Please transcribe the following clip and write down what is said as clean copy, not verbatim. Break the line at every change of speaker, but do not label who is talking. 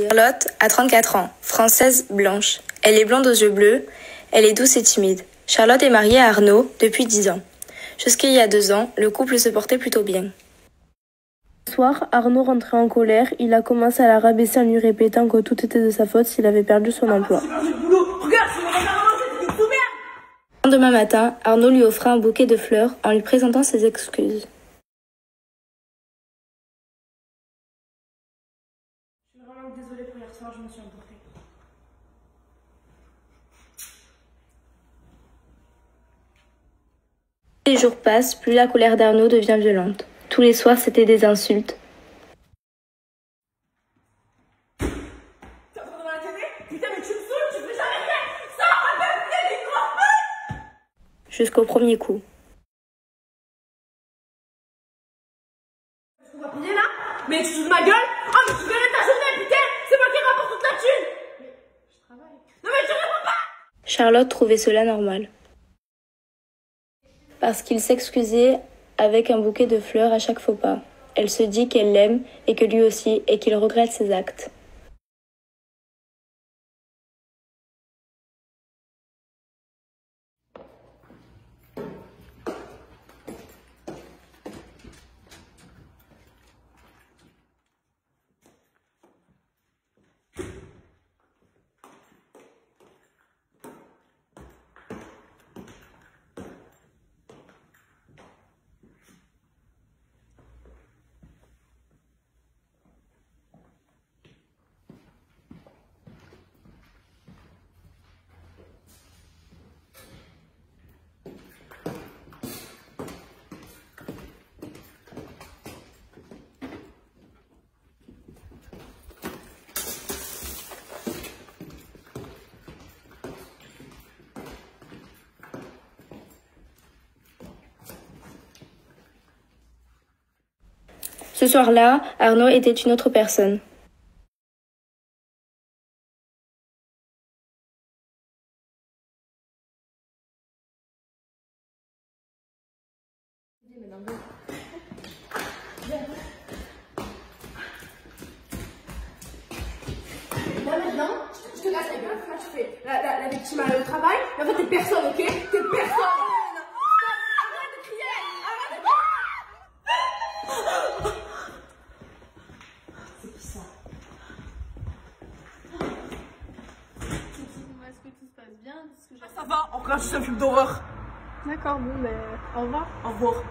Charlotte a 34 ans, française blanche. Elle est blonde aux yeux bleus, elle est douce et timide. Charlotte est mariée à Arnaud depuis 10 ans. Jusqu'il y a 2 ans, le couple se portait plutôt bien.
Le soir, Arnaud rentrait en colère, il a commencé à la rabaisser en lui répétant que tout était de sa faute s'il avait perdu son emploi.
Le lendemain matin, Arnaud lui offra un bouquet de fleurs en lui présentant ses excuses.
Je suis vraiment désolée pour hier soir, je me suis emportée.
Plus les jours passent, plus la colère d'Arnaud devient violente. Tous les soirs, c'était des insultes.
T'es en train de voir la télé? Putain, mais tu me saoules, tu fais jamais rien! Sors, rappelle, t'es des gros!
Jusqu'au premier coup.
On va payer là? Mais tu te fous de ma gueule? Oh, mais tu verrais ta journée, putain! C'est moi qui rapporte toute la thune! Mais je travaille. Non, mais tu réponds pas!
Charlotte trouvait cela normal. Parce qu'il s'excusait avec un bouquet de fleurs à chaque faux pas. Elle se dit qu'elle l'aime et que lui aussi, et qu'il regrette ses actes. Ce soir-là, Arnaud était une autre personne.
Là maintenant, je te casse la gueule, là tu fais la victime au travail, mais en fait t'es personne, ok? T'es personne! Arrête de crier! Arrête de crier! C'est qui ça?
Est-ce que tout se passe bien?
Ça va, on regarde juste un film d'horreur.
D'accord, bon, ben, au revoir.
Au revoir.